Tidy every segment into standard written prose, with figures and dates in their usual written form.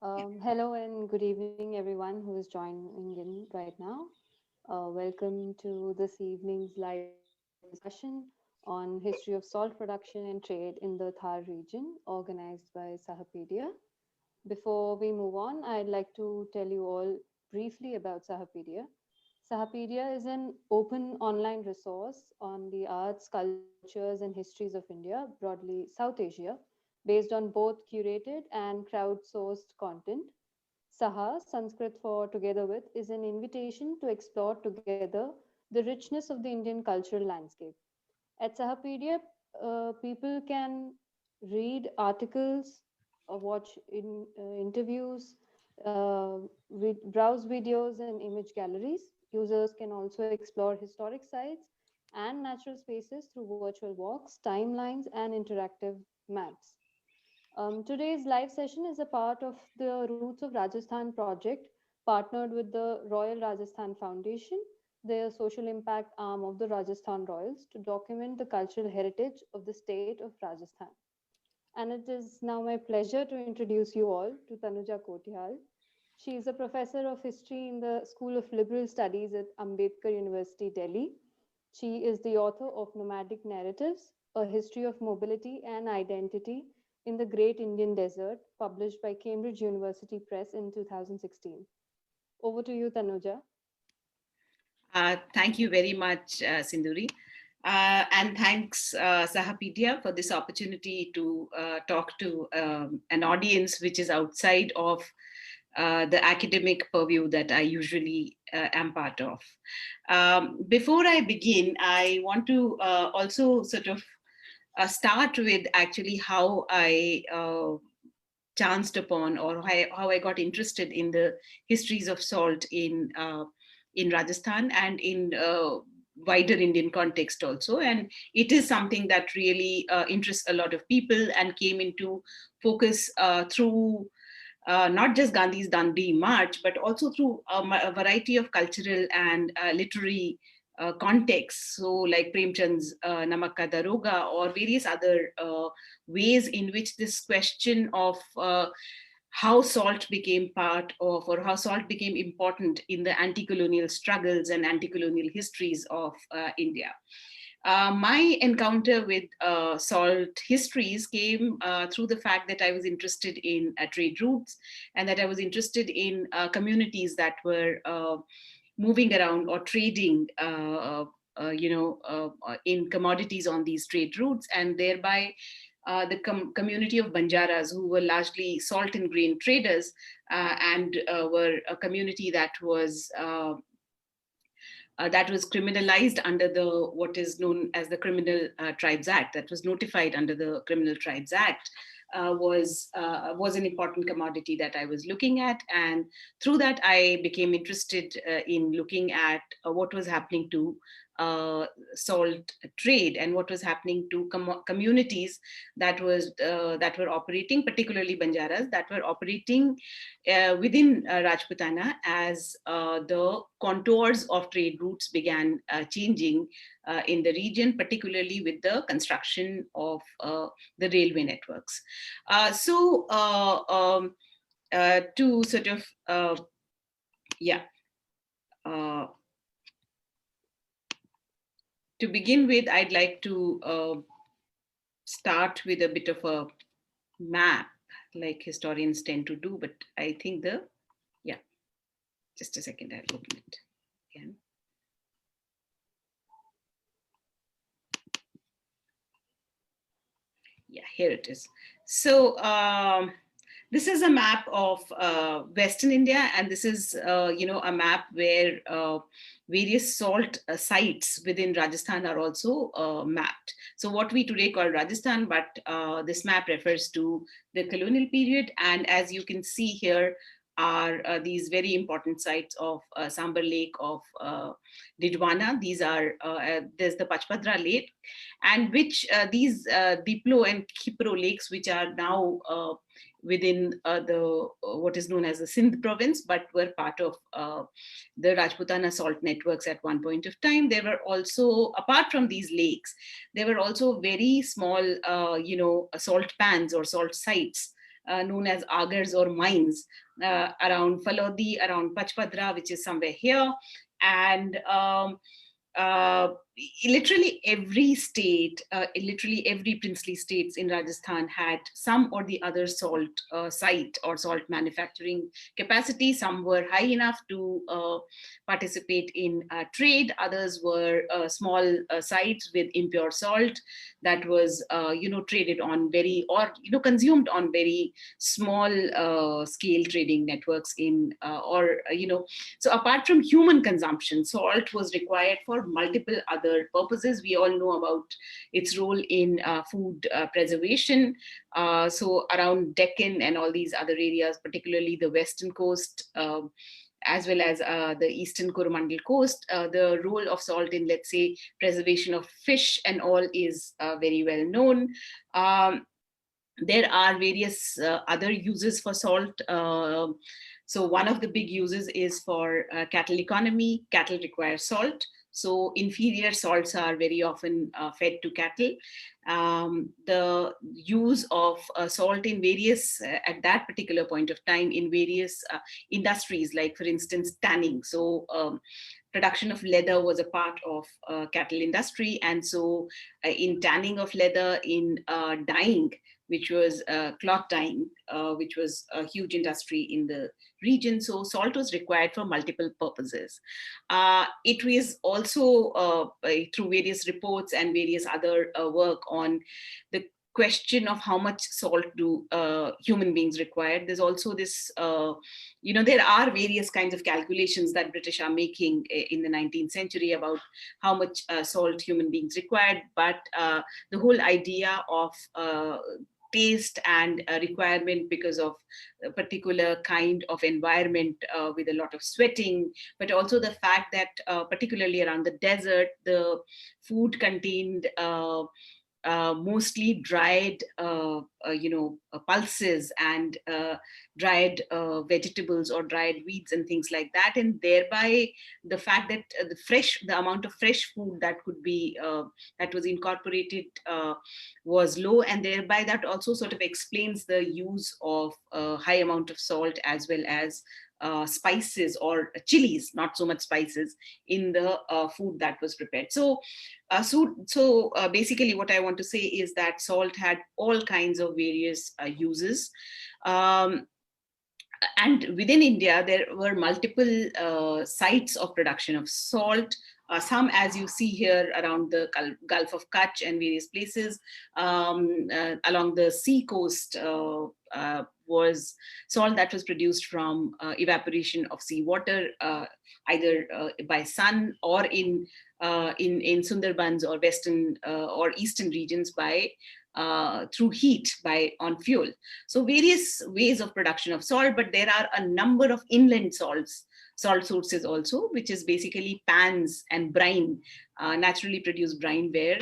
Hello and good evening, everyone who is joining in right now. Welcome to this evening's live discussion on history of salt production and trade in the Thar region, organized by Sahapedia. Before we move on, I'd like to tell you all briefly about Sahapedia. Sahapedia is an open online resource on the arts, cultures, and histories of India, broadly South Asia, based on both curated and crowdsourced content. Saha, Sanskrit for together with, is an invitation to explore together the richness of the Indian cultural landscape. At Sahapedia, people can read articles, watch interviews, browse videos and image galleries. Users can also explore historic sites and natural spaces through virtual walks, timelines, and interactive maps. Today's live session is a part of the Roots of Rajasthan project, partnered with the Royal Rajasthan Foundation, the social impact arm of the Rajasthan Royals, to document the cultural heritage of the state of Rajasthan. And it is now my pleasure to introduce you all to Tanuja Kotihal. She is a professor of history in the School of Liberal Studies at Ambedkar University, Delhi. She is the author of Nomadic Narratives, A History of Mobility and Identity in the Great Indian Desert, published by Cambridge University Press in 2016. Over to you, Tanuja. Thank you very much, Sinduri. And thanks, Sahapedia, for this opportunity to talk to an audience which is outside of the academic purview that I usually am part of. Before I begin, I want to also sort of start with actually how I chanced upon, or how I got interested in the histories of salt in Rajasthan and in wider Indian context also. And it is something that really interests a lot of people and came into focus through not just Gandhi's Dandi March, but also through a variety of cultural and literary contexts. So, like Premchand's Namak Ka Daroga, or various other ways in which this question of how salt became part of, or how salt became important in the anti-colonial struggles and anti-colonial histories of India. My encounter with salt histories came through the fact that I was interested in trade routes, and that I was interested in communities that were moving around or trading in commodities on these trade routes, and thereby the community of Banjaras, who were largely salt and grain traders, and were a community that was criminalized under the what is known as the Criminal Tribes Act, that was notified under the Criminal Tribes Act, was an important commodity that I was looking at. And through that, I became interested in looking at what was happening to salt trade and what was happening to communities that were operating, particularly Banjaras, that were operating within Rajputana as the contours of trade routes began changing in the region, particularly with the construction of the railway networks. To sort of, yeah. To begin with, I'd like to start with a bit of a map, like historians tend to do, but I think just a second, I'll open it again. Yeah, here it is. So this is a map of Western India, and this is a map where various salt sites within Rajasthan are also mapped. So what we today call Rajasthan, but this map refers to the colonial period. And as you can see here are these very important sites of Sambar Lake, of Didwana. These are, there's the Pachpadra Lake, and which these Diplo and Khipro lakes, which are now within the what is known as the Sindh province, but were part of the Rajputana salt networks at one point of time. There were also, apart from these lakes, there were also very small, salt pans or salt sites known as agars or mines around Falodi, around Pachpadra, which is somewhere here. And uh, literally every state, literally every princely states in Rajasthan had some or the other salt site or salt manufacturing capacity. Some were high enough to participate in trade. Others were small sites with impure salt that was, traded on very, or, consumed on very small scale trading networks in, so apart from human consumption, salt was required for multiple other purposes. We all know about its role in food preservation. So around Deccan and all these other areas, particularly the western coast, as well as the eastern Coromandel coast, the role of salt in, let's say, preservation of fish and all is very well known. There are various other uses for salt. So one of the big uses is for cattle economy. Cattle require salt. So inferior salts are very often fed to cattle. The use of salt in various, at that particular point of time, in various industries, like for instance, tanning. So production of leather was a part of cattle industry. And so in tanning of leather, in dyeing, which was cloth dyeing, which was a huge industry in the region. So salt was required for multiple purposes. It was also through various reports and various other work on the question of how much salt do human beings require. There's also this, there are various kinds of calculations that British are making in the 19th century about how much salt human beings required. But the whole idea of taste and requirement because of a particular kind of environment with a lot of sweating, but also the fact that particularly around the desert, the food contained mostly dried, pulses and dried vegetables or dried weeds and things like that, and thereby the fact that the amount of fresh food that could be that was incorporated was low, and thereby that also sort of explains the use of a high amount of salt as well as spices or chilies, not so much spices, in the food that was prepared. So basically what I want to say is that salt had all kinds of various uses. And within India, there were multiple sites of production of salt. Some, as you see here, around the Gulf of Kutch and various places. Along the sea coast was salt that was produced from evaporation of seawater, either by sun or in Sundarbans or western or eastern regions by through heat on fuel. So various ways of production of salt, but there are a number of inland salt sources also, which is basically pans and brine, naturally produced brine, where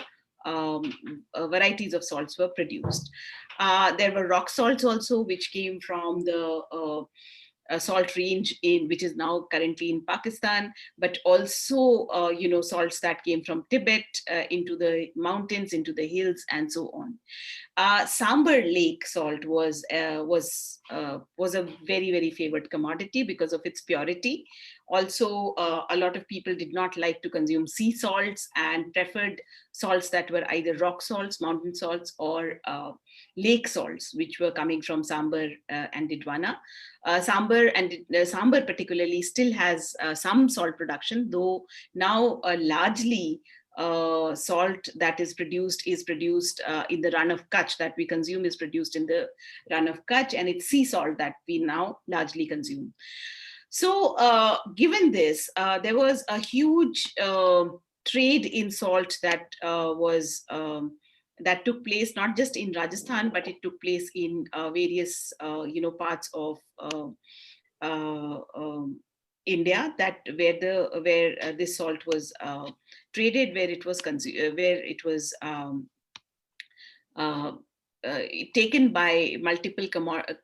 varieties of salts were produced. There were rock salts also, which came from the salt range which is now currently in Pakistan, but also salts that came from Tibet into the mountains, into the hills, and so on. Sambar Lake salt was a very, very favored commodity because of its purity. Also, a lot of people did not like to consume sea salts and preferred salts that were either rock salts, mountain salts, or lake salts, which were coming from Sambar and Didwana. Sambar particularly still has some salt production, though now largely salt that is produced in the run of Kutch, that we consume is produced in the run of Kutch, and it's sea salt that we now largely consume. So given this, there was a huge trade in salt that that took place not just in Rajasthan, but it took place in various parts of India, that where this salt was traded, where it was taken by multiple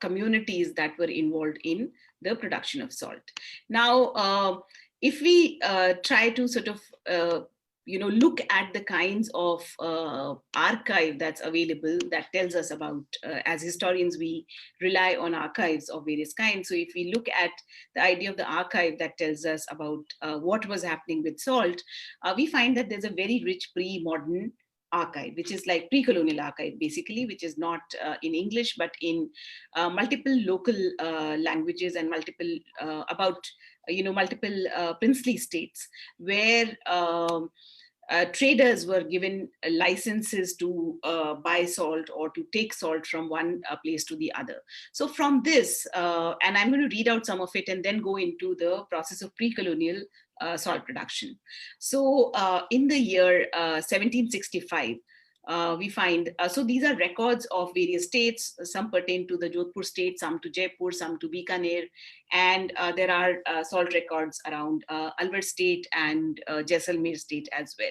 communities that were involved in the production of salt. Now, if we try to sort of look at the kinds of archive that's available that tells us about, as historians, we rely on archives of various kinds. So if we look at the idea of the archive that tells us about what was happening with salt, we find that there's a very rich pre-modern archive, which is like pre-colonial archive, basically, which is not in English, but in multiple local languages and multiple multiple princely states where traders were given licenses to buy salt or to take salt from one place to the other. So from this, and I'm going to read out some of it and then go into the process of pre-colonial salt production. So in the year 1765, we find, so these are records of various states. Some pertain to the Jodhpur state, some to Jaipur, some to Bikaner, and there are salt records around Alwar state and Jaisalmer state as well.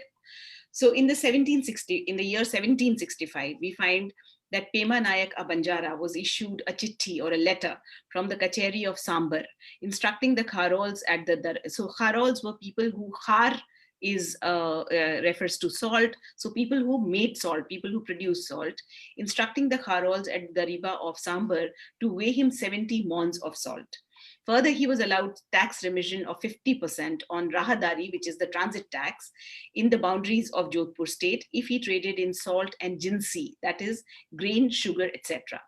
So in the year 1765, we find that Pema Nayak a Banjara was issued a chitti or a letter from the Kacheri of Sambar, instructing the Kharols at the so Kharols were people who Khar is refers to salt. So people who made salt, people who produce salt, instructing the Kharols at the Dariba of Sambar to weigh him 70 mons of salt. Further, he was allowed tax remission of 50% on rahadari, which is the transit tax, in the boundaries of Jodhpur state if he traded in salt and jinsi, that is grain, sugar, etc.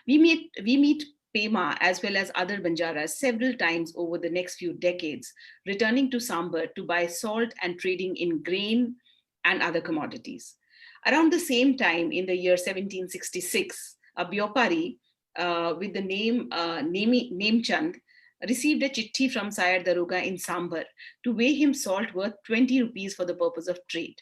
We meet Pema as well as other Banjaras several times over the next few decades, returning to Sambar to buy salt and trading in grain and other commodities. Around the same time, in the year 1766, a Byopari with the name Nemchand received a chitti from Sayar Daroga in Sambar to weigh him salt worth 20 rupees for the purpose of trade.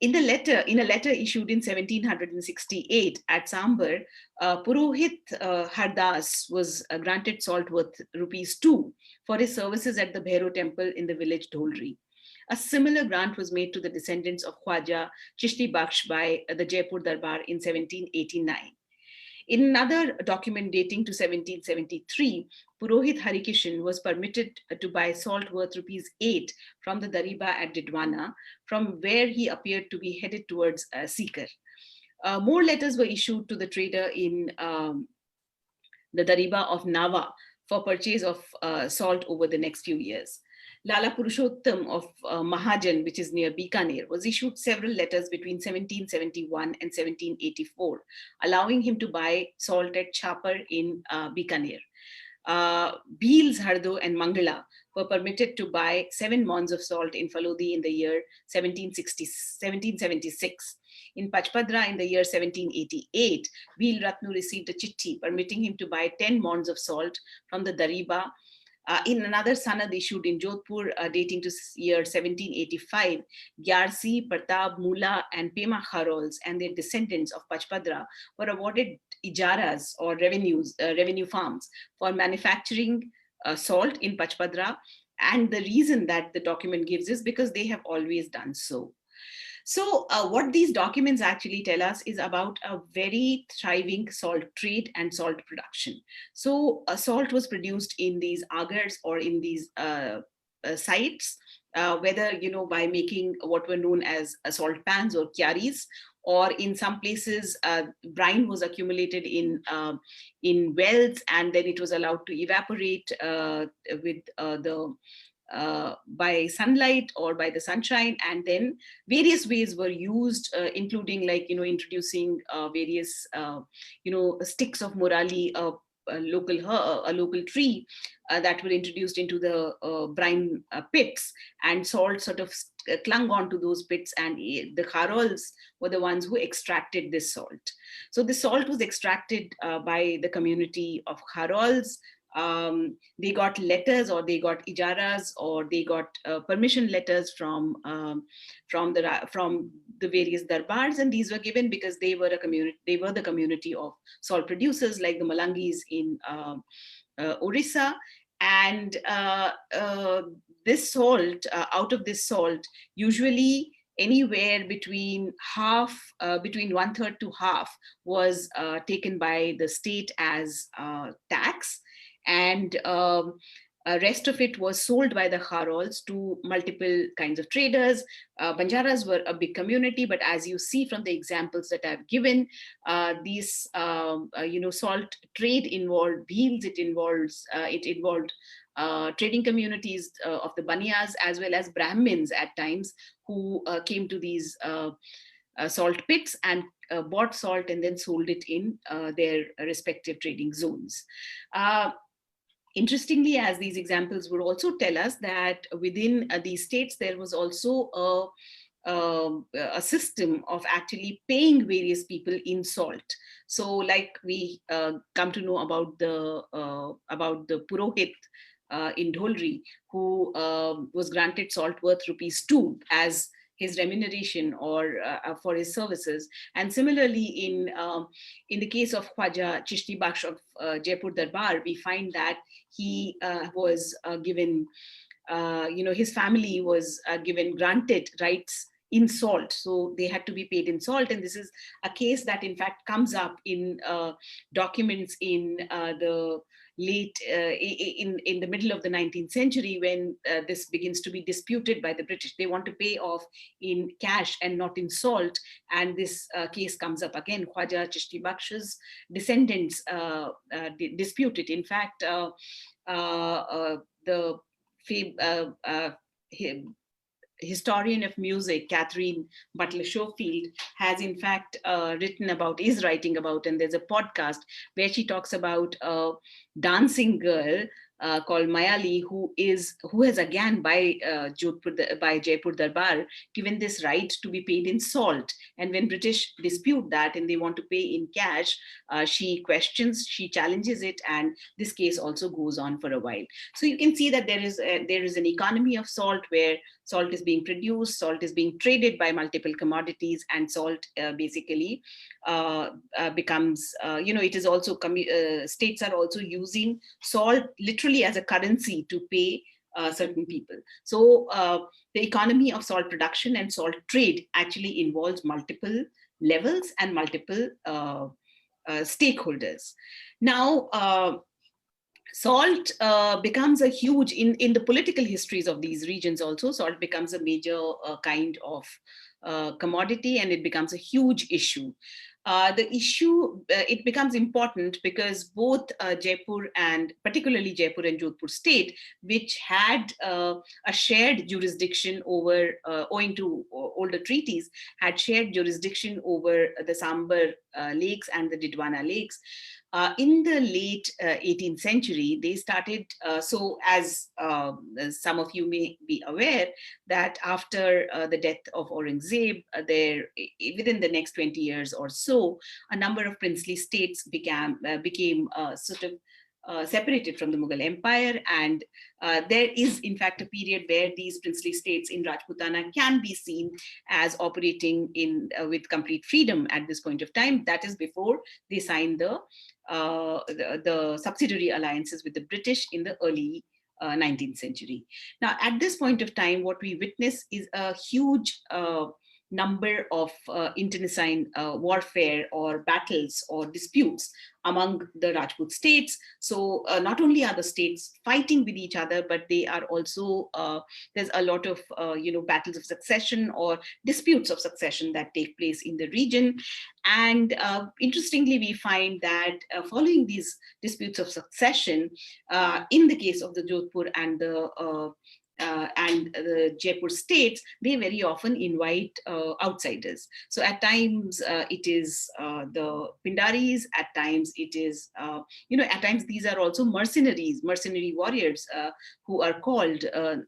In a letter issued in 1768 at Sambar, Purohit Hardas was granted salt worth rupees 2 for his services at the Bhairo temple in the village Dholri. A similar grant was made to the descendants of Khwaja Chishti Baksh by the Jaipur Darbar in 1789. In another document dating to 1773, Purohit Harikishan was permitted to buy salt worth rupees 8 from the Dariba at Didwana, from where he appeared to be headed towards Sikar. More letters were issued to the trader in the Dariba of Nava for purchase of salt over the next few years. Lala Purushottam of Mahajan, which is near Bikaner, was issued several letters between 1771 and 1784, allowing him to buy salt at Chapar in Bikaner. Beels, Hardo, and Mangala were permitted to buy 7 mons of salt in Falodi in the year 1776. In Pachpadra in the year 1788, Beel Ratnu received a chitti permitting him to buy 10 mons of salt from the Dariba. In another sanad issued in Jodhpur dating to year 1785, Gyarsi, Pratap, Mula, and Pema Kharols and their descendants of Pachpadra were awarded ijaras or revenue farms for manufacturing salt in Pachpadra. And the reason that the document gives is because they have always done so. So what these documents actually tell us is about a very thriving salt trade and salt production. So salt was produced in these agars or in these sites, whether by making what were known as salt pans or kyaris, or in some places brine was accumulated in wells and then it was allowed to evaporate with by sunlight or by the sunshine, and then various ways were used, including introducing various sticks of morali, a local tree that were introduced into the brine pits, and salt sort of clung on to those pits, and the Kharols were the ones who extracted this salt. So the salt was extracted by the community of Kharols. They got letters or they got ijaras or they got permission letters from the various darbars, and these were given because they were the community of salt producers like the Malangis in Orissa. And this salt, out of this salt, usually anywhere between between 1/3 to half was taken by the state as tax. And Rest of it was sold by the Kharols to multiple kinds of traders. Banjaras were a big community, but as you see from the examples that I've given, these salt trade involved bheels. It involved trading communities of the Baniyas as well as Brahmins at times, who came to these salt pits and bought salt and then sold it in their respective trading zones. Interestingly, as these examples would also tell us, that within these states there was also a system of actually paying various people in salt. So, like we come to know about the Purohit in Dholri, who was granted salt worth rupees 2 as his remuneration or for his services. And similarly, in the case of Khwaja Chishti Bakhsh of Jaipur Darbar, we find that he was given, his family was given granted rights in salt, so they had to be paid in salt. And this is a case that in fact comes up in documents in the late in the middle of the 19th century, when this begins to be disputed by the British. They want to pay off in cash and not in salt, and this case comes up again. Khwaja Chishti Bakhsh's descendants dispute it. In fact, the historian of music, Catherine Butler Schofield, has in fact is writing about, and there's a podcast where she talks about a dancing girl called Mayali, who has again by Jaipur Darbar given this right to be paid in salt. And when British dispute that and they want to pay in cash, she questions, she challenges it, and this case also goes on for a while. So you can see that there is an economy of salt, where salt is being produced, salt is being traded by multiple commodities, and salt basically becomes, it is also, states are also using salt literally as a currency to pay certain people. So the economy of salt production and salt trade actually involves multiple levels and multiple stakeholders. Now, salt becomes a huge, in the political histories of these regions also, salt becomes a major kind of commodity, and it becomes a huge issue. The issue, it becomes important because both Jaipur and particularly Jaipur and Jodhpur state, which had a shared jurisdiction over, owing to older treaties, had shared jurisdiction over the Sambar lakes and the Didwana lakes. In the late 18th century, they started, so as some of you may be aware, that after the death of Aurangzeb, within the next 20 years or so, a number of princely states became sort of separated from the Mughal Empire. And there is, in fact, a period where these princely states in Rajputana can be seen as operating with complete freedom at this point of time. That is before they signed the subsidiary alliances with the British in the early 19th century. Now, at this point of time, what we witness is a huge number of internecine warfare or battles or disputes among the Rajput states. So not only are the states fighting with each other, but they are also, there's a lot of, battles of succession or disputes of succession that take place in the region. And interestingly, we find that following these disputes of succession, in the case of the Jodhpur and the Jaipur states, they very often invite outsiders. So at times it is the Pindaris, at times it is, at times these are also mercenary warriors who are called.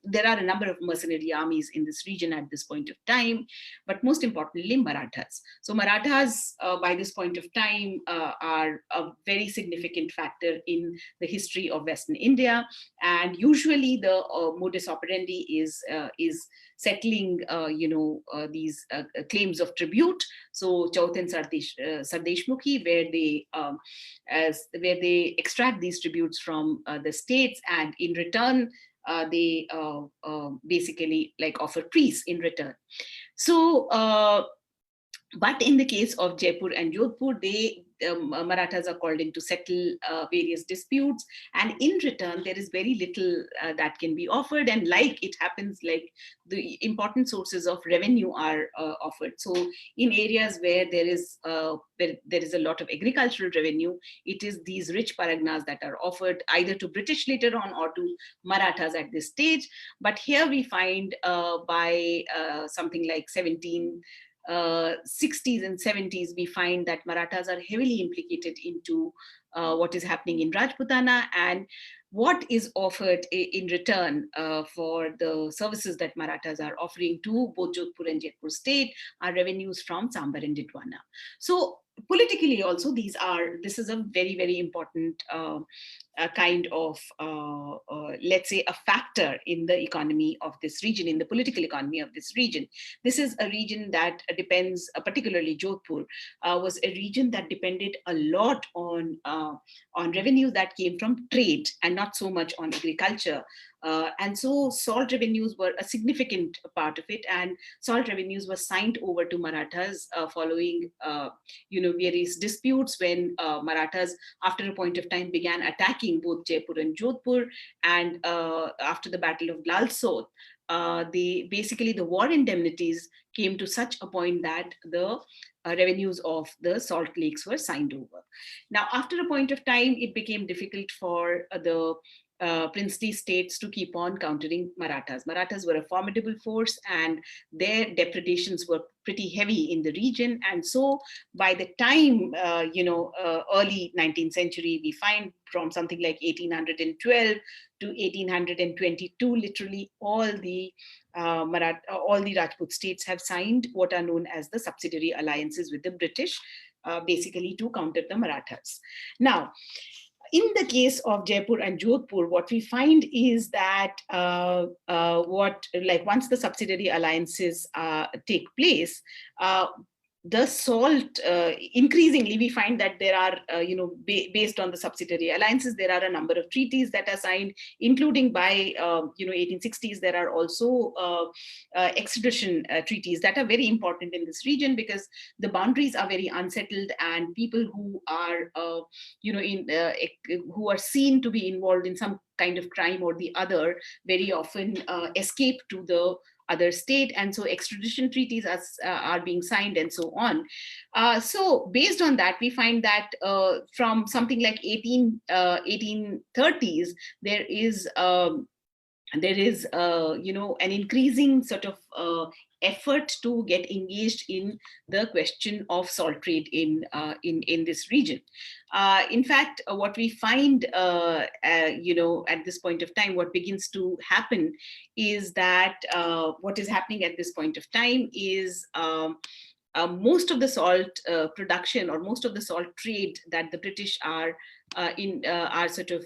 There are a number of mercenary armies in this region at this point of time, but most importantly, Marathas. So Marathas by this point of time are a very significant factor in the history of Western India. And usually the modus operandi is settling, these claims of tribute. So Chaut and Sardeshmukhi, where they extract these tributes from the states, and in return they basically offer peace in return. So. But in the case of Jaipur and Jodhpur, Marathas are called in to settle various disputes, and in return there is very little that can be offered, and like it happens, like the important sources of revenue are offered. So in areas where there is a lot of agricultural revenue, it is these rich paragnas that are offered either to British later on or to Marathas at this stage. But here we find by something like 1760s and 70s, we find that Marathas are heavily implicated into what is happening in Rajputana, and what is offered in return for the services that Marathas are offering to both Jodhpur and Jaipur state are revenues from Sambar and Didwana. So politically also, this is a very, very important kind of, let's say, a factor in the economy of this region, in the political economy of this region. This is a region that depends, particularly Jodhpur, was a region that depended a lot on revenues that came from trade and not so much on agriculture. And so salt revenues were a significant part of it, and salt revenues were signed over to Marathas following various disputes when Marathas after a point of time began attacking both Jaipur and Jodhpur, and after the Battle of Lal Sot, the war indemnities came to such a point that the revenues of the salt lakes were signed over. Now, after a point of time, it became difficult for the princely states to keep on countering Marathas. Marathas were a formidable force, and their depredations were pretty heavy in the region. And so by the time, early 19th century, we find from something like 1812 to 1822, literally all the Rajput states have signed what are known as the subsidiary alliances with the British, basically to counter the Marathas. Now, in the case of Jaipur and Jodhpur, what we find is that once the subsidiary alliances take place, the salt, increasingly we find that there are, based on the subsidiary alliances, there are a number of treaties that are signed, including by 1860s. There are also extradition treaties that are very important in this region, because the boundaries are very unsettled, and people who are who are seen to be involved in some kind of crime or the other very often escape to the other state, and so extradition treaties are being signed and so on. So based on that, we find that from something like 1830s, there is an increasing sort of effort to get engaged in the question of salt trade in this region. In fact, what we find, at this point of time, what begins to happen is that what is happening at this point of time is most of the salt production, or most of the salt trade that the British are sort of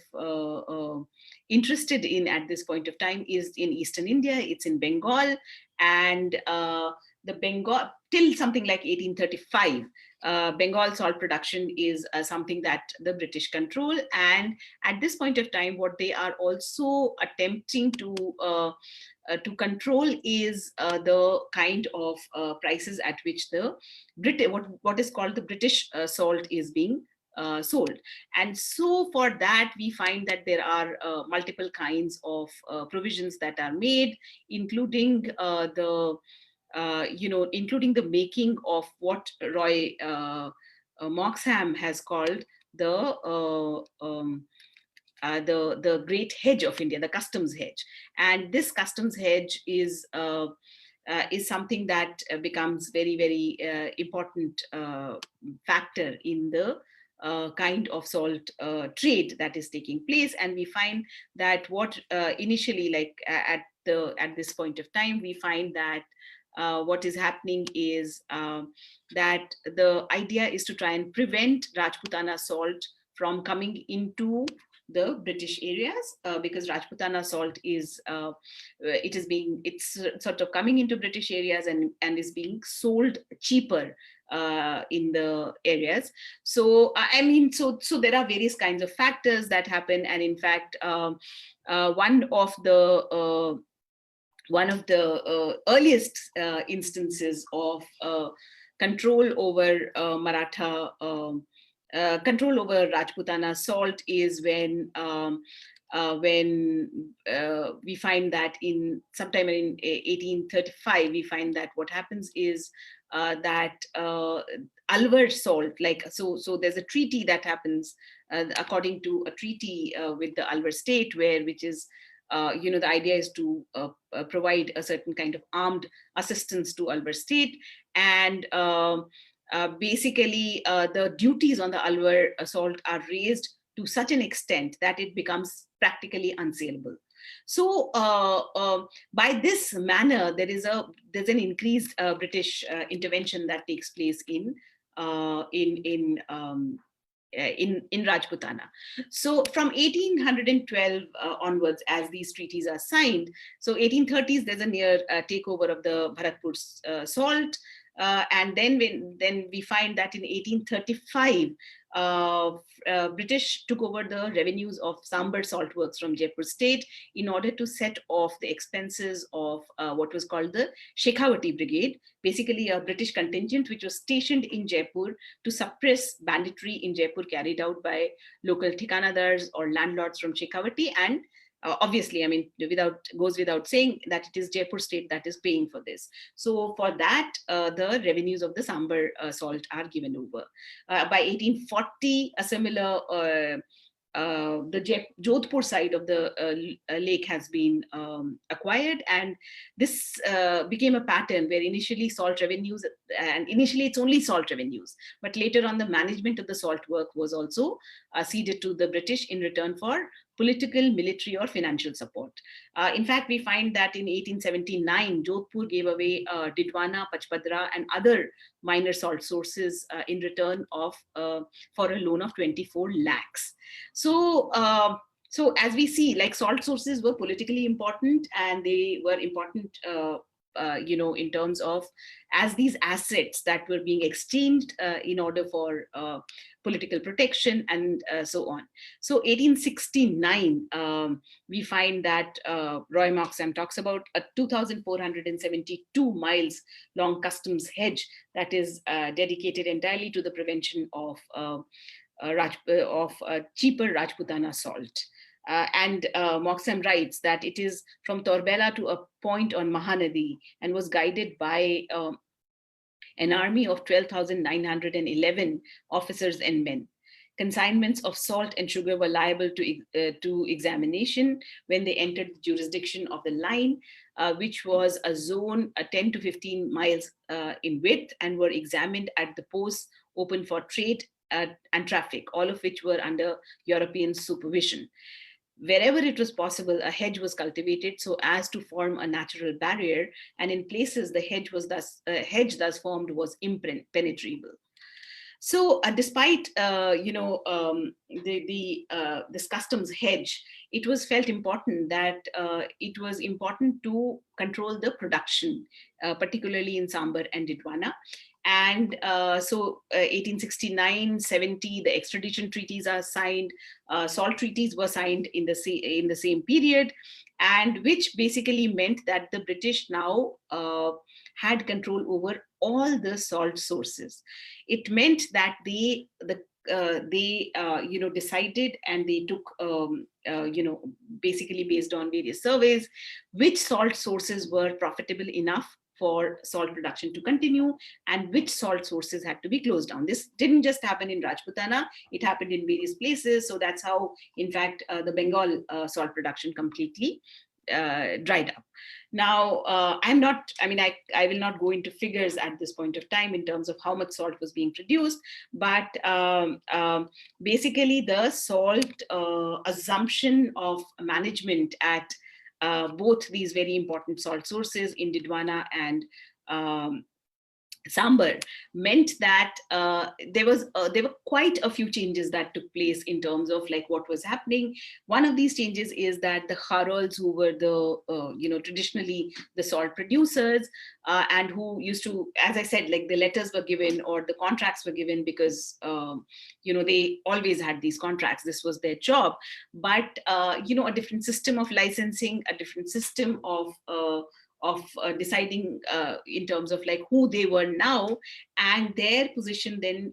interested in at this point of time is in Eastern India. It's in Bengal, and the Bengal till something like 1835. Bengal salt production is something that the British control, and at this point of time, what they are also attempting to control is the kind of prices at which the what is called the British salt is being sold. And so for that, we find that there are multiple kinds of provisions that are made, including including the making of what Roy Moxham has called the great hedge of India, the customs hedge. And this customs hedge is something that becomes very, very important factor in the kind of salt trade that is taking place. And we find that what initially, like at this point of time, we find that what is happening is that the idea is to try and prevent Rajputana salt from coming into the British areas, because Rajputana salt is it's sort of coming into British areas and is being sold cheaper in the areas. So so there are various kinds of factors that happen, and in fact, one of the earliest instances of control over Maratha control over Rajputana salt is when we find that in sometime in 1835, we find that what happens is that Alwar salt, like so there's a treaty that happens according to a treaty with the Alwar state, which is the idea is to provide a certain kind of armed assistance to Alwar state, and basically the duties on the Alwar salt are raised to such an extent that it becomes practically unsaleable. So by this manner, there's an increased British intervention that takes place in uh, in in um, in Rajputana. So from 1812 onwards, as these treaties are signed, so 1830s, there's a near takeover of the Bharatpur salt. And then we find that in 1835, British took over the revenues of Sambar salt works from Jaipur state in order to set off the expenses of what was called the Shekhawati Brigade, basically a British contingent which was stationed in Jaipur to suppress banditry in Jaipur carried out by local thikanadars or landlords from Shekhawati. And obviously, I mean, goes without saying that it is Jaipur state that is paying for this. So for that, the revenues of the Sambar salt are given over. By 1840, a similar the Jodhpur side of the lake has been acquired, and this became a pattern where initially salt revenues, and initially it's only salt revenues, but later on the management of the salt work was also ceded to the British in return for political, military, or financial support. In fact, we find that in 1879, Jodhpur gave away Didwana, Pachpadra, and other minor salt sources in return of for a loan of 24 lakhs. So, so as we see, like salt sources were politically important, and they were important, in terms of as these assets that were being exchanged in order for political protection and so on. So 1869, we find that Roy Moxham talks about a 2,472 miles long customs hedge that is dedicated entirely to the prevention of cheaper Rajputana salt. And Moxham writes that it is from Torbella to a point on Mahanadi and was guided by an army of 12,911 officers and men. Consignments of salt and sugar were liable to examination when they entered the jurisdiction of the line, which was a zone 10 to 15 miles in width, and were examined at the posts open for trade and traffic, all of which were under European supervision. Wherever it was possible, a hedge was cultivated so as to form a natural barrier, and in places the hedge thus formed was impenetrable. So, despite this customs hedge, it was felt important that it was important to control the production, particularly in Sambar and Didwana. And so 1869-70, the extradition treaties are signed. Salt treaties were signed in the same period, and which basically meant that the British now had control over all the salt sources. It meant that they decided, and they took basically based on various surveys, which salt sources were profitable enough for salt production to continue, and which salt sources had to be closed down. This didn't just happen in Rajputana, it happened in various places. So that's how, in fact, the Bengal salt production completely dried up. Now, I will not go into figures at this point of time in terms of how much salt was being produced, but basically the salt assumption of management at both these very important salt sources in Didwana and Sambar meant that there were quite a few changes that took place in terms of like what was happening. One of these changes is that the Kharols, who were the traditionally the salt producers, and who used to, as I said, like the letters were given or the contracts were given because they always had these contracts. This was their job, but a different system of licensing, a different system of deciding in terms of like who they were now, and their position then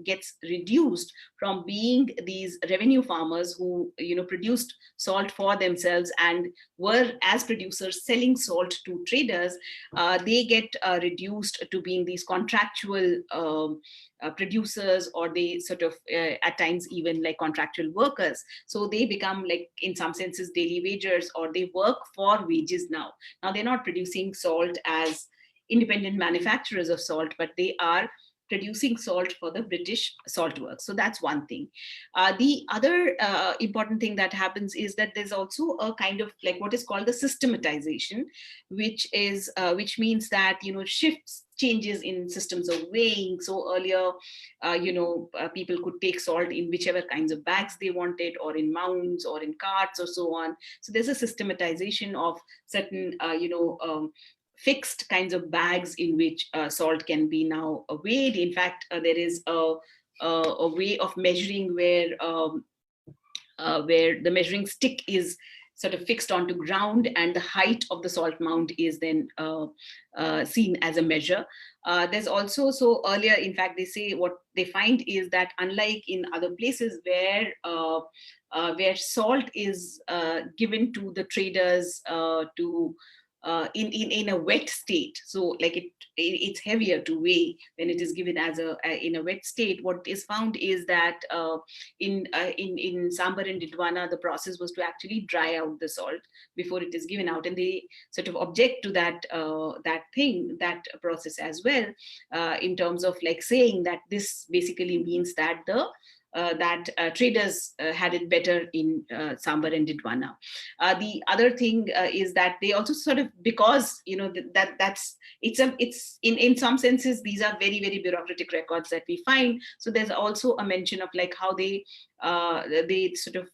gets reduced from being these revenue farmers who produced salt for themselves and were as producers selling salt to traders. They get reduced to being these contractual producers, or they sort of at times even like contractual workers. So they become, like, in some senses, daily wagers, or they work for wages now. Now they're not producing salt as independent manufacturers of salt, but they are producing salt for the British salt works. So that's one thing. The other important thing that happens is that there's also a kind of like what is called the systematization, which means that shifts, changes in systems of weighing. So earlier, people could take salt in whichever kinds of bags they wanted, or in mounds, or in carts, or so on. So there's a systematization of certain, fixed kinds of bags in which salt can be now weighed. In fact, there is a way of measuring where the measuring stick is sort of fixed onto ground, and the height of the salt mound is then seen as a measure. There's also, so earlier, in fact, they say what they find is that unlike in other places where salt is given to the traders to in a wet state, so like it's heavier to weigh when it is given as in a wet state. What is found is that in Sambar and Didwana, the process was to actually dry out the salt before it is given out, and they sort of object to that process as well, in terms of like saying that this basically means that traders had it better in Sambar and Didwana. The other thing is that they also sort of, because that's it's in some senses these are very, very bureaucratic records that we find. So there's also a mention of like how they sort of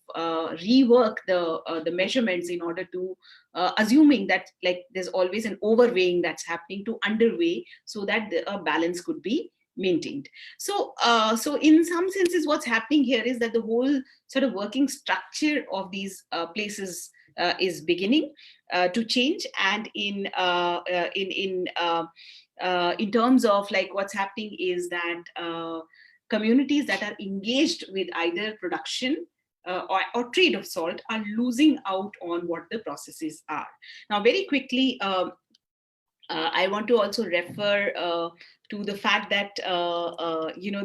rework the measurements in order to assuming that like there's always an overweighing that's happening to underweigh, so that a balance could be maintained. So in some senses, what's happening here is that the whole sort of working structure of these places is beginning to change. And in terms of like what's happening is that communities that are engaged with either production or trade of salt are losing out on what the processes are. Now, very quickly, I want to also refer to the fact that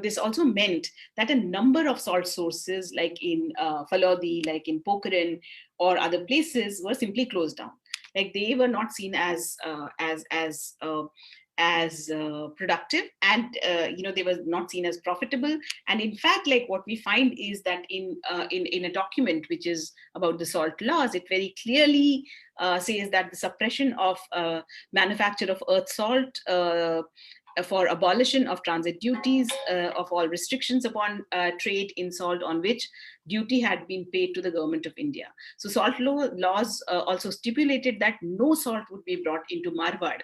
this also meant that a number of salt sources, like in Falodi, like in Pokhran or other places, were simply closed down. Like they were not seen as productive, and they were not seen as profitable. And in fact, like what we find is that in a document which is about the salt laws, it very clearly says that the suppression of manufacture of earth salt, for abolition of transit duties, of all restrictions upon trade in salt on which duty had been paid to the government of India. So salt laws also stipulated that no salt would be brought into Marwar,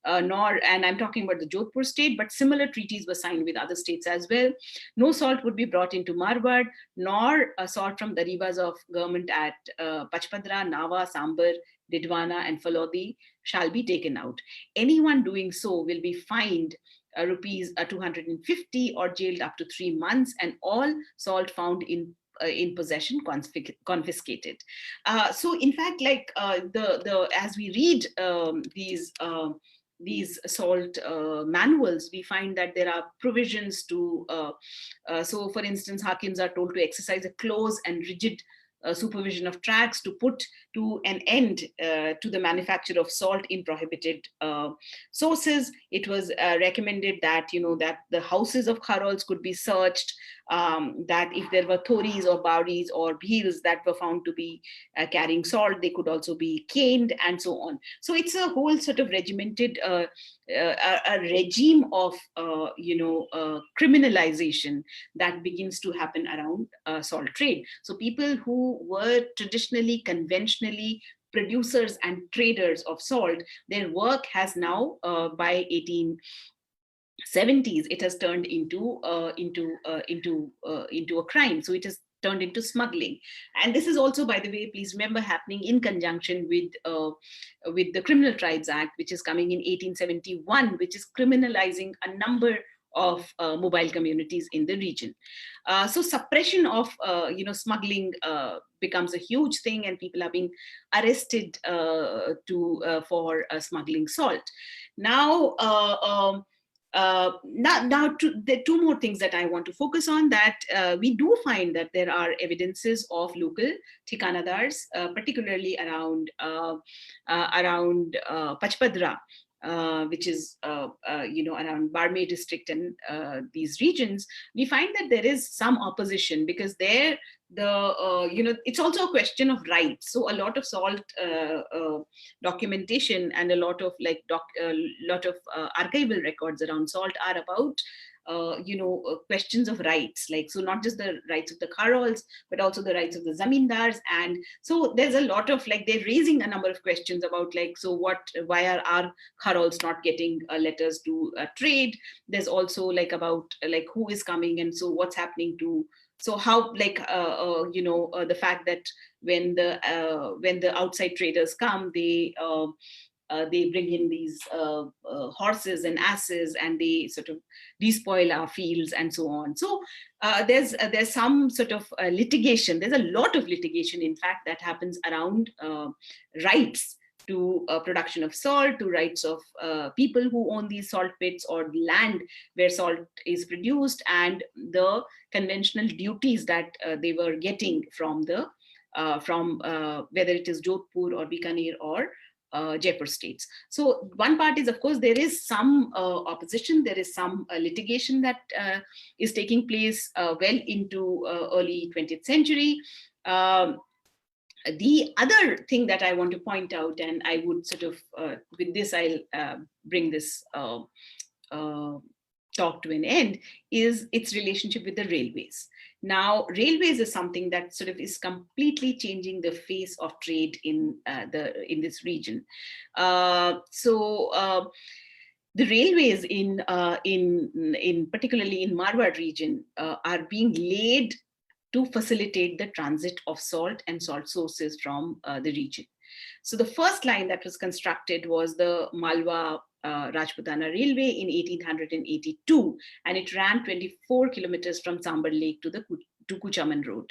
and I'm talking about the Jodhpur state, but similar treaties were signed with other states as well. No salt would be brought into Marwar, nor salt from the daribas of government at Pachpadra, Nawa, Sambar, Didwana, and Falodi shall be taken out. Anyone doing so will be fined rupees 250 or jailed up to 3 months, and all salt found in possession confiscated. So in fact, like as we read these salt manuals, we find that there are provisions to, so for instance, hakims are told to exercise a close and rigid supervision of tracks to put to an end to the manufacture of salt in prohibited sources. It was recommended that that the houses of kharols could be searched, that if there were thoris or bauris or bhils that were found to be carrying salt, they could also be caned, and so on. So it's a whole sort of regimented a regime of criminalization that begins to happen around salt trade. So people who were traditionally, conventionally producers and traders of salt, their work has now by 1870s, it has turned into a crime. So it is turned into smuggling. And this is also, by the way, please remember, happening in conjunction with the Criminal Tribes Act, which is coming in 1871, which is criminalizing a number of mobile communities in the region. So suppression of smuggling becomes a huge thing, and people are being arrested for smuggling salt. Now, there are two more things that I want to focus on. That we do find that there are evidences of local thikanadars, particularly around Pachpadra, which is around Barmer district and these regions. We find that there is some opposition, because there it's also a question of rights. So a lot of salt documentation and a lot of archival records around salt are about questions of rights, like, so not just the rights of the Kharols, but also the rights of the zamindars. And so there's a lot of, like, they're raising a number of questions about, like, so why are our Kharols not getting letters to trade? There's also, like, about, like, who is coming, and so what's happening to, so how, like, the fact that when the outside traders come, they bring in these horses and asses, and they sort of despoil our fields and so on. So there's some sort of litigation. There's a lot of litigation, in fact, that happens around rights to production of salt, to rights of people who own these salt pits or land where salt is produced, and the conventional duties that they were getting from whether it is Jodhpur or Bikaner or Jaipur states. So one part is, of course, there is some opposition, there is some litigation that is taking place well into early 20th century. The other thing that I want to point out, and I would sort of, with this, I'll bring this talk to an end, is its relationship with the railways. Now, railways is something that sort of is completely changing the face of trade in this region. The railways in particularly in Marwar region are being laid to facilitate the transit of salt and salt sources from the region. So the first line that was constructed was the Malwa Rajputana Railway in 1882, and it ran 24 kilometers from Sambar Lake to Kuchaman Road.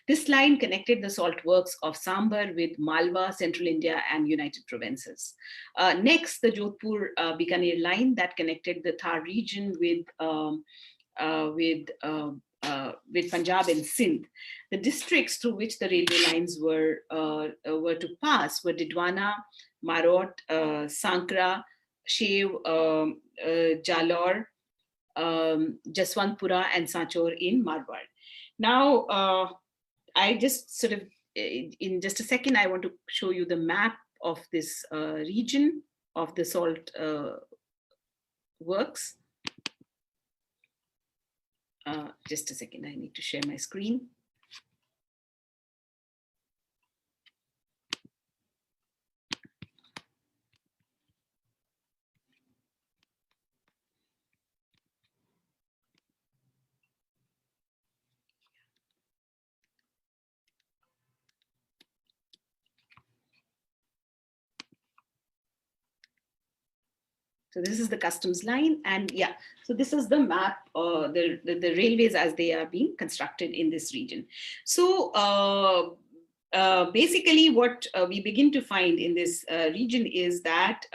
This line connected the salt works of Sambar with Malwa, Central India, and United Provinces. Next, the Jodhpur-Bikaner line that connected the Thar region with Punjab and Sindh. The districts through which the railway lines were to pass were Didwana, Marot, Sankra, Shev, Jalore, Jaswantpura, and Sanchor in Marwar. Now, I just sort of, in just a second, I want to show you the map of this region of the salt works. Just a second, I need to share my screen. So this is the customs line, and yeah, so this is the map, the railways as they are being constructed in this region. So basically what we begin to find in this region is that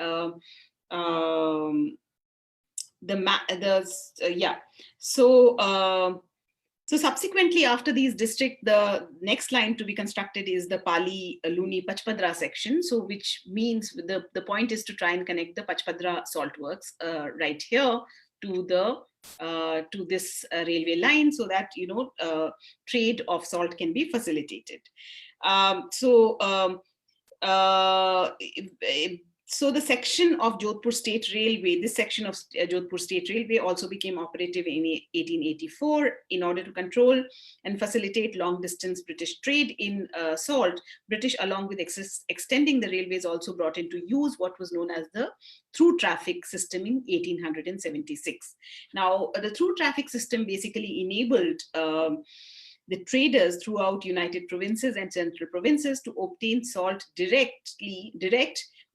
so subsequently, after these districts, the next line to be constructed is the Pali Luni Pachpadra section. So which means the point is to try and connect the Pachpadra salt works right here to this railway line, so that trade of salt can be facilitated. So the section of Jodhpur State Railway, this section of Jodhpur State Railway also became operative in 1884 in order to control and facilitate long-distance British trade in salt. British, along with extending the railways, also brought into use what was known as the through traffic system in 1876. Now, the through traffic system basically enabled the traders throughout United Provinces and Central Provinces to obtain salt direct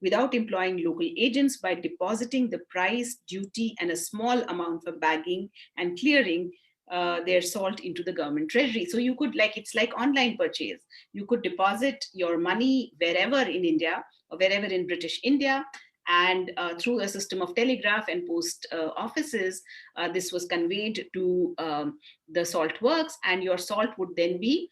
without employing local agents by depositing the price, duty, and a small amount for bagging and clearing their salt into the government treasury. So you could, like, it's like online purchase. You could deposit your money wherever in India or wherever in British India, and through a system of telegraph and post offices, this was conveyed to the salt works, and your salt would then be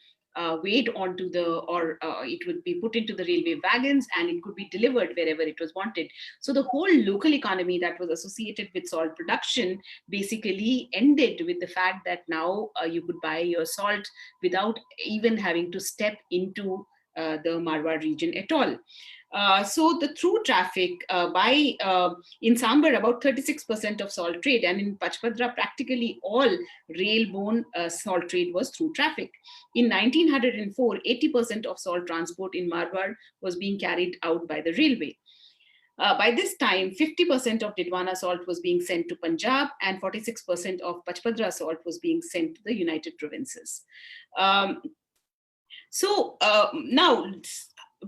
weighed onto it would be put into the railway wagons, and it could be delivered wherever it was wanted. So the whole local economy that was associated with salt production basically ended with the fact that now you could buy your salt without even having to step into the Marwar region at all. So the through traffic in Sambar, about 36% of salt trade, and in Pachpadra, practically all rail-borne salt trade was through traffic. In 1904, 80% of salt transport in Marwar was being carried out by the railway. By this time, 50% of Didwana salt was being sent to Punjab, and 46% of Pachpadra salt was being sent to the United Provinces. Now,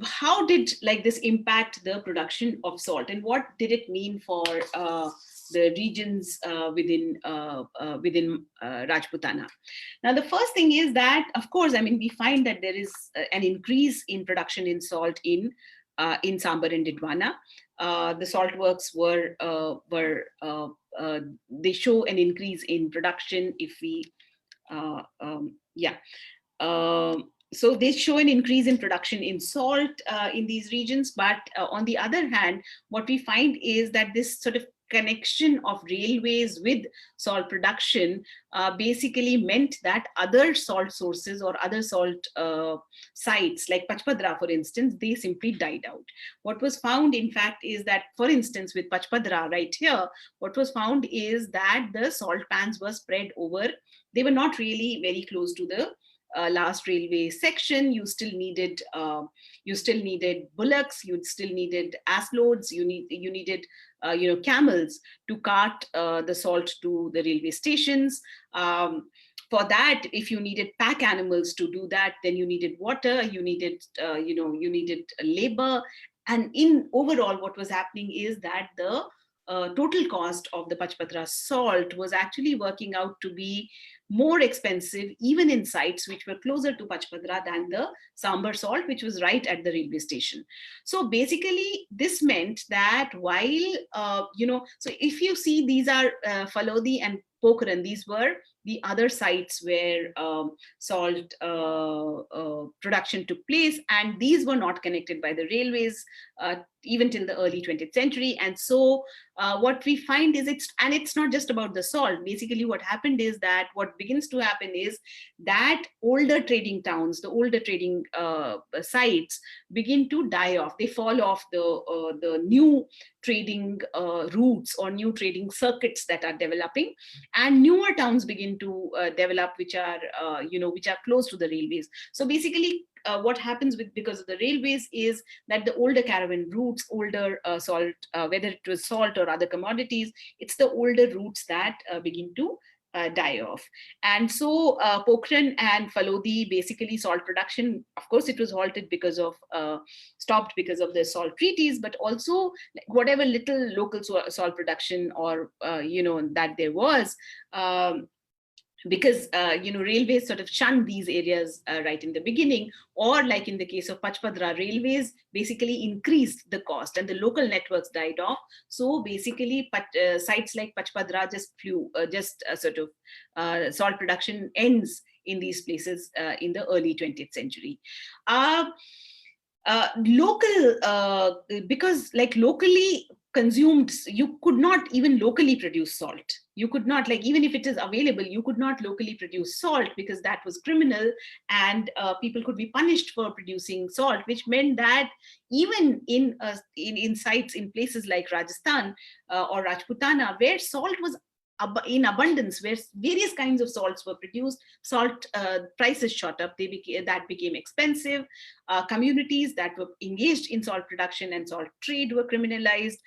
how did this impact the production of salt, and what did it mean for the regions within Rajputana? Now, the first thing is that, of course, we find that there is an increase in production in salt in Sambar and Didwana. The salt works they show an increase in production. If we so they show an increase in production in salt in these regions. But on the other hand, what we find is that this sort of connection of railways with salt production basically meant that other salt sources or other salt sites like Pachpadra, for instance, they simply died out. What was found, in fact, is that, for instance, with Pachpadra right here, what was found is that the salt pans were spread over. They were not really very close to the last railway section. You still needed bullocks, you still needed ass loads, you needed camels to cart the salt to the railway stations. For that, if you needed pack animals to do that, then you needed water, you needed labor. And in overall, what was happening is that the total cost of the Pachpatra salt was actually working out to be more expensive, even in sites which were closer to Pachpadra than the Sambar salt, which was right at the railway station. So basically, this meant that while, so if you see, these are Falodi and Pokhran, these were the other sites where salt production took place, and these were not connected by the railways even till the early 20th century. And so what we find is it's not just about the salt. Basically, what happened is that what begins to happen is that older trading towns, the older trading sites begin to die off. They fall off the new trading routes or new trading circuits that are developing, and newer towns begin to develop, which are close to the railways. So basically, what happens because of the railways is that the older caravan routes, older salt, whether it was salt or other commodities, it's the older routes that begin to die off. And so Pokhran and Falodi, basically salt production, of course, it was halted stopped because of the salt treaties, but also whatever little local salt production or, that there was, because railways sort of shunned these areas right in the beginning, or like in the case of Pachpadra, railways basically increased the cost and the local networks died off. So basically sites like Pachpadra salt production ends in these places in the early 20th century. Because locally consumed, you could not even locally produce salt. You could not, even if it is available, you could not locally produce salt because that was criminal, and people could be punished for producing salt, which meant that even in sites in places like Rajasthan or Rajputana, where salt was in abundance, where various kinds of salts were produced. Salt prices shot up. That became expensive. Communities that were engaged in salt production and salt trade were criminalized.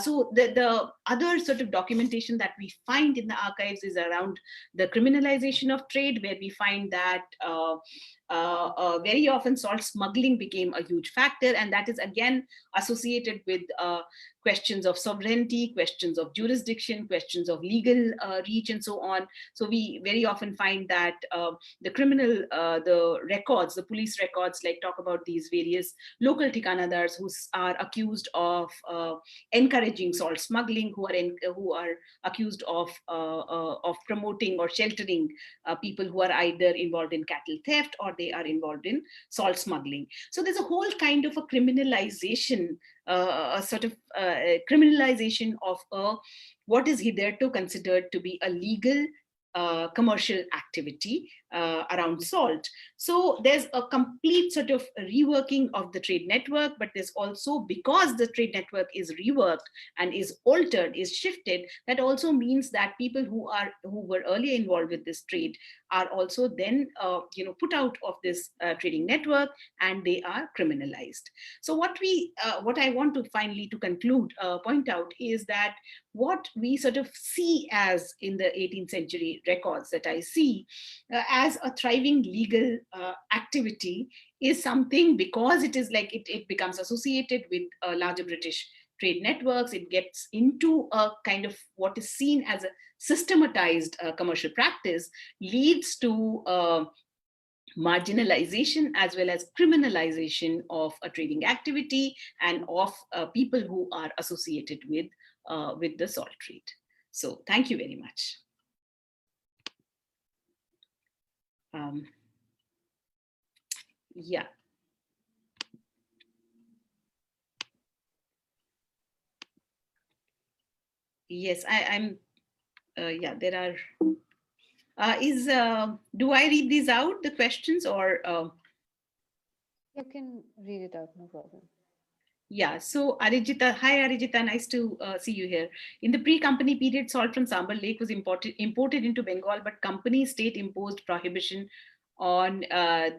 So the other sort of documentation that we find in the archives is around the criminalization of trade, where we find that very often salt smuggling became a huge factor, and that is again associated with questions of sovereignty, questions of jurisdiction, questions of legal reach, and so on. So we very often find that the criminal, the records, the police records, like talk about these various local thikanadars who are accused of encouraging salt smuggling, who are accused of promoting or sheltering people who are either involved in cattle theft or they are involved in salt smuggling. So there's a whole kind of a criminalization, a sort of criminalization of what is hitherto considered to be a legal commercial activity around salt. So there's a complete sort of reworking of the trade network, but there's also, because the trade network is reworked and is altered, is shifted, that also means that people who were earlier involved with this trade are also then put out of this trading network, and they are criminalized. So what I want to finally to conclude point out is that what we sort of see as in the 18th century records that I see as a thriving legal activity is something, because it is like it becomes associated with larger British trade networks. It gets into a kind of what is seen as a systematized commercial practice, leads to marginalization as well as criminalization of a trading activity and of people who are associated with the salt trade. So thank you very much. Yeah. Yes, I'm. Yeah, there are. Do I read these out, the questions, or? You can read it out, no problem. Yeah, so Arijita, hi Arijita, nice to see you here. In the pre-company period, salt from Sambar Lake was imported into Bengal, but company state imposed prohibition on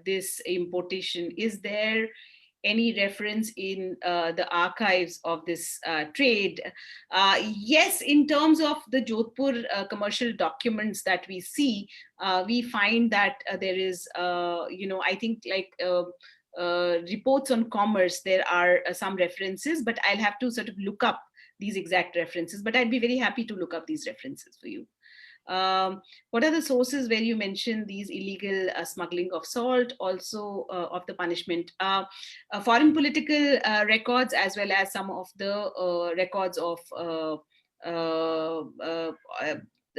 this importation. Is there any reference in the archives of this trade? Yes, in terms of the Jodhpur commercial documents that we see, we find that there is, I think like reports on commerce, there are some references, but I'll have to sort of look up these exact references, but I'd be very happy to look up these references for you. What are the sources where you mention these illegal smuggling of salt, also of the punishment? Foreign political records, as well as some of the records of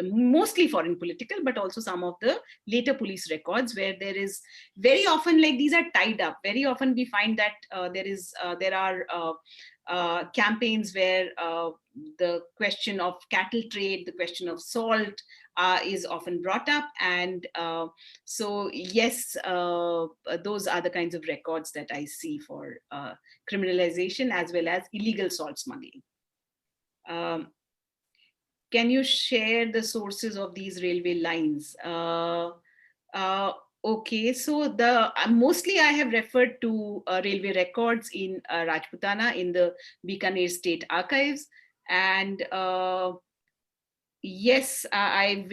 mostly foreign political, but also some of the later police records, where there is very often, like, these are tied up. Very often we find that there are campaigns where the question of cattle trade, the question of salt is often brought up. And so yes, those are the kinds of records that I see for criminalization as well as illegal salt smuggling. Can you share the sources of these railway lines? Okay, so the mostly I have referred to railway records in Rajputana in the Bikaner State Archives, and yes, I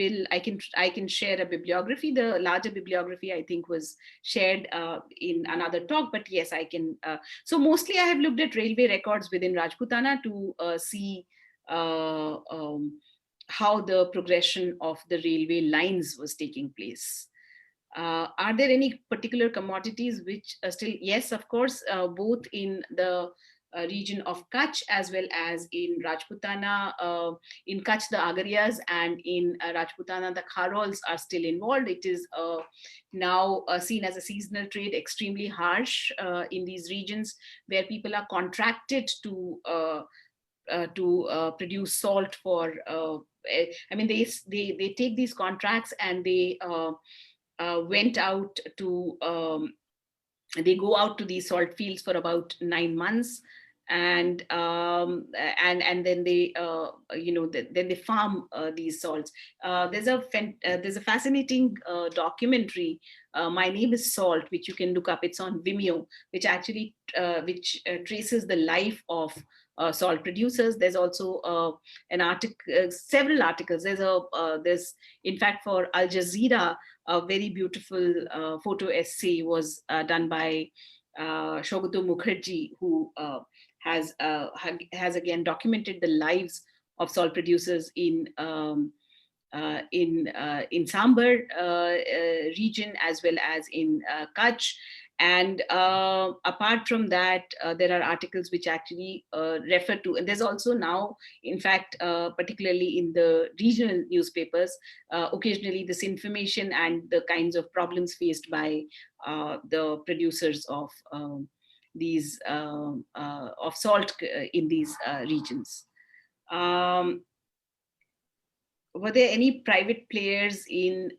can share a bibliography. The larger bibliography I think was shared in another talk, but yes, I can. So mostly I have looked at railway records within Rajputana to see how the progression of the railway lines was taking place. Are there any particular commodities which still? Yes, of course, both in the region of Kutch as well as in Rajputana. In Kutch, the Agarias, and in Rajputana, the Kharols are still involved. It is now seen as a seasonal trade, extremely harsh in these regions, where people are contracted to produce salt for. I mean, they take these contracts and they went out to. They go out to these salt fields for about 9 months, and then they then they farm these salts. There's a fascinating documentary, My Name is Salt, which you can look up. It's on Vimeo, which actually traces the life of salt producers. There's also an article, several articles. There's in fact for Al Jazeera a very beautiful photo essay was done by Shogoto Mukherjee, who has again documented the lives of salt producers in Sambar region, as well as in Kutch. And apart from that, there are articles which actually refer to, and there's also now, in fact, particularly in the regional newspapers, occasionally this information and the kinds of problems faced by the producers of these of salt in these regions. Um, were there any private players in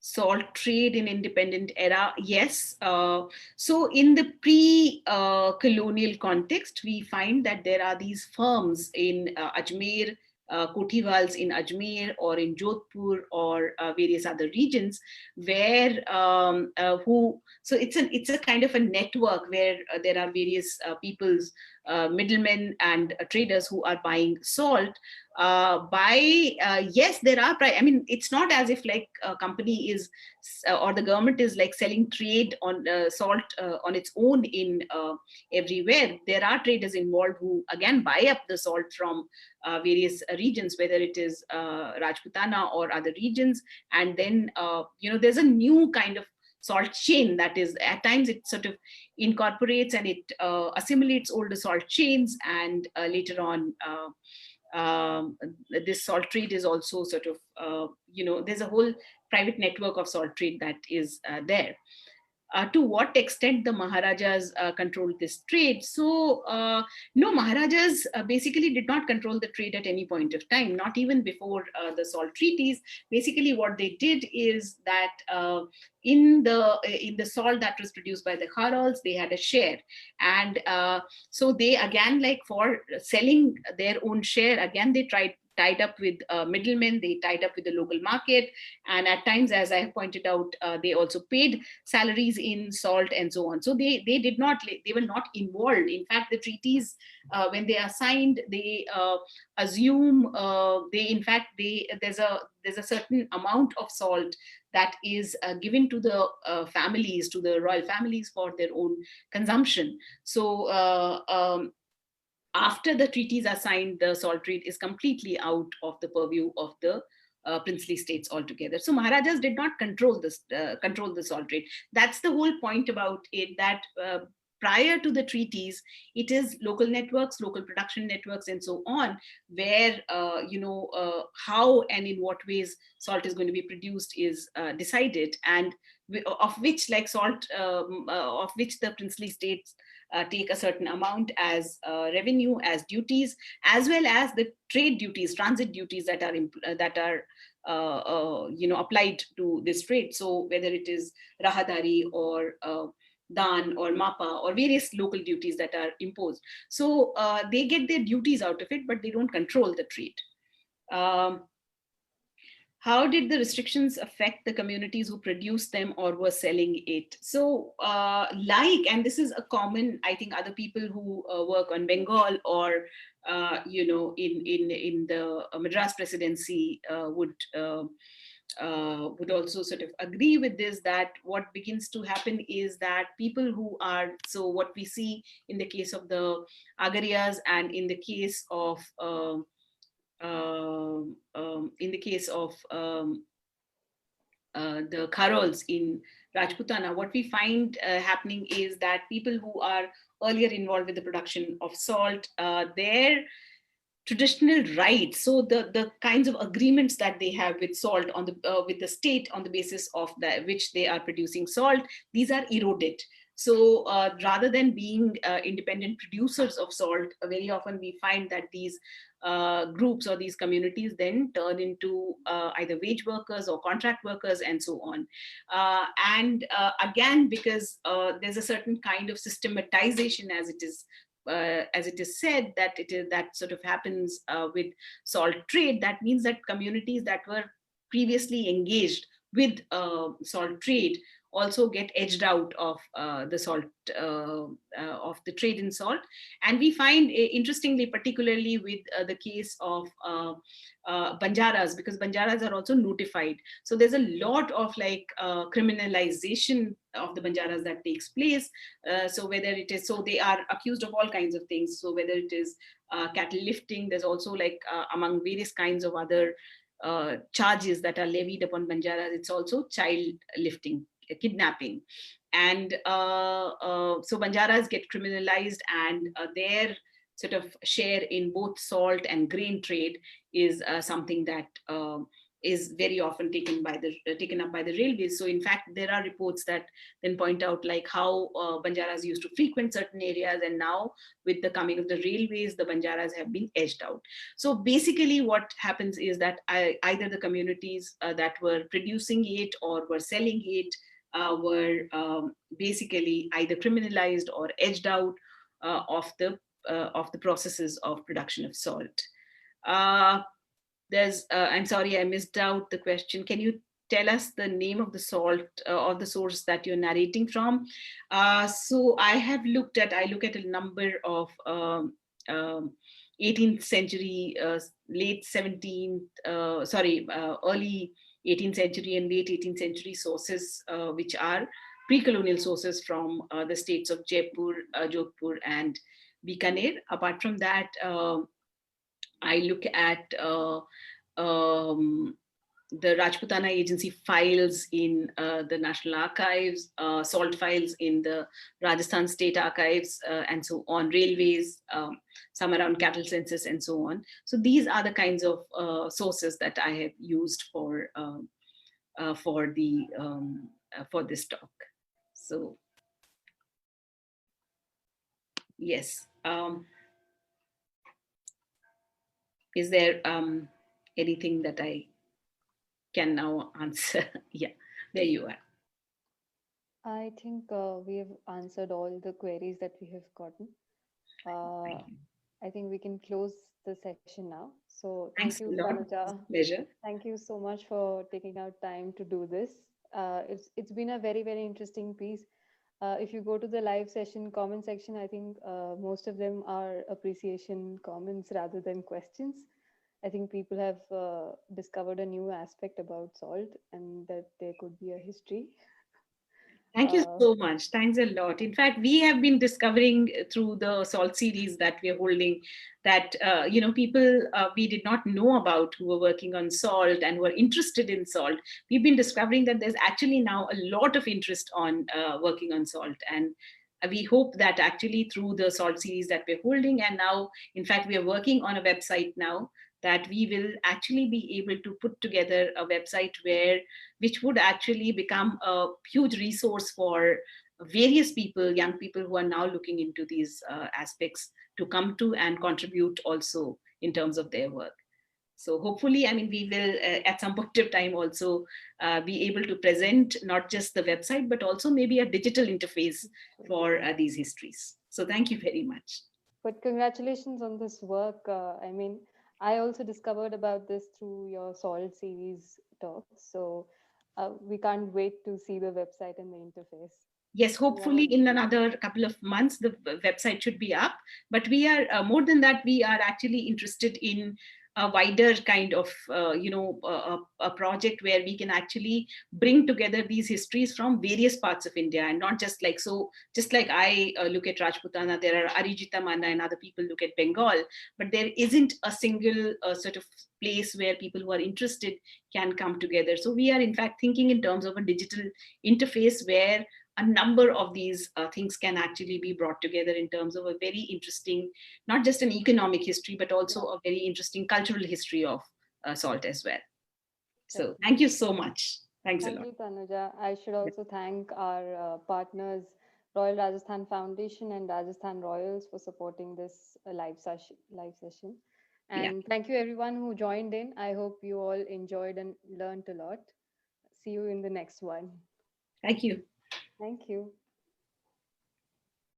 salt trade in independent era? Yes. So in the pre-colonial context, we find that there are these firms in Ajmer, Kothiyals in Ajmer or in Jodhpur or various other regions where so it's a kind of a network where there are various peoples, middlemen and traders who are buying salt yes, there are I mean, it's not as if like a company is or the government is like selling trade on salt on its own in everywhere. There are traders involved who again buy up the salt from various regions, whether it is Rajputana or other regions, and then there's a new kind of salt chain that is at times it sort of incorporates and it assimilates older salt chains, and later on this salt trade is also sort of there's a whole private network of salt trade that is there. To what extent the Maharajas controlled this trade? So, no, Maharajas basically did not control the trade at any point of time, not even before the salt treaties. Basically, what they did is that in the salt that was produced by the Kharals, they had a share, and so they again, like for selling their own share, again they tied up with middlemen, they tied up with the local market, and at times, as I have pointed out, they also paid salaries in salt and so on. So they were not involved. In fact, the treaties, when they are signed, they assume there's a certain amount of salt that is given to the families, to the royal families for their own consumption. So after the treaties are signed, the salt trade is completely out of the purview of the princely states altogether. So Maharajas did not control the salt trade. That's the whole point about it, that prior to the treaties, it is local networks, local production networks, and so on, where how and in what ways salt is going to be produced is decided, and of which of which the princely states take a certain amount as revenue, as duties, as well as the trade duties, transit duties that are applied to this trade. So whether it is rahadari or dan or mapa or various local duties that are imposed, so they get their duties out of it, but they don't control the trade. How did the restrictions affect the communities who produced them or were selling it? So, and this is a common, I think, other people who work on Bengal or, in the Madras presidency would also sort of agree with this, that what begins to happen is that people who are, so what we see in the case of the Agarias and in the case of the Kharols in Rajputana, what we find happening is that people who are earlier involved with the production of salt, their traditional rights, so the kinds of agreements that they have with salt on the with the state on the basis of which they are producing salt, these are eroded. So rather than being independent producers of salt, very often we find that these groups or these communities then turn into either wage workers or contract workers and so on. And again, because there's a certain kind of systematization, as it is as it is said that that sort of happens with salt trade, that means that communities that were previously engaged with salt trade also get edged out of the salt of the trade in salt. And we find, interestingly, particularly with the case of Banjaras, because Banjaras are also notified. So there's a lot of like criminalization of the Banjaras that takes place. So whether it is, so they are accused of all kinds of things. So whether it is cattle lifting, there's also like among various kinds of other charges that are levied upon Banjaras, it's also child lifting, kidnapping. And so Banjaras get criminalized, and their sort of share in both salt and grain trade is something that is very often taken up by the railways. So in fact, there are reports that then point out like how Banjaras used to frequent certain areas, and now with the coming of the railways, the Banjaras have been edged out. So basically, what happens is that either the communities that were producing it or were selling it were basically either criminalized or edged out of the processes of production of salt. Uh, I'm sorry, I missed out the question. Can you tell us the name of the salt or the source that you're narrating from? So I look at a number of 18th century, late 17th, early 18th century and late 18th century sources, which are pre-colonial sources from the states of Jaipur, Jodhpur, and Bikaner. Apart from that, I look at the Rajputana agency files in the National Archives, salt files in the Rajasthan State Archives, and so on, railways, some around cattle census, and so on. So these are the kinds of sources that I have used for this talk. So yes. Is there anything that I can now answer? Yeah, there you are. I think we have answered all the queries that we have gotten. I think we can close the session now. So thank Thanks you, a lot. Tanuja. It's a pleasure. Thank you so much for taking out time to do this. It's been a very, very interesting piece. If you go to the live session comment section, I think most of them are appreciation comments rather than questions. I think people have discovered a new aspect about salt and that there could be a history. Thank you Uh, so much. Thanks a lot. In fact, we have been discovering through the SALT series that we are holding that, people we did not know about who were working on salt and were interested in salt. We've been discovering that there's actually now a lot of interest on working on salt. And we hope that actually through the SALT series that we're holding, and now, in fact, we are working on a website now that we will actually be able to put together a website which would actually become a huge resource for various people, young people who are now looking into these aspects, to come to and contribute also in terms of their work. So hopefully, I mean, we will at some point of time also be able to present not just the website, but also maybe a digital interface for these histories. So thank you very much. but congratulations on this work. I mean, I also discovered about this through your Salt series talks. So we can't wait to see the website and the interface. Yes, hopefully Yeah. in another couple of months, the website should be up. But we are, more than that, we are actually interested in a wider kind of, a project where we can actually bring together these histories from various parts of India, and not just like, so just like I look at Rajputana, there are Arijita Manna and other people look at Bengal, but there isn't a single sort of place where people who are interested can come together. So we are in fact thinking in terms of a digital interface where a number of these things can actually be brought together in terms of a very interesting, not just an economic history, but also a very interesting cultural history of salt as well. So thank you so much. Thanks a Thank lot. you, Tanuja. I should also thank our partners, Royal Rajasthan Foundation and Rajasthan Royals, for supporting this live session. Yeah, And thank you, everyone who joined in. I hope you all enjoyed and learned a lot. See you in the next one. thank you. Thank you.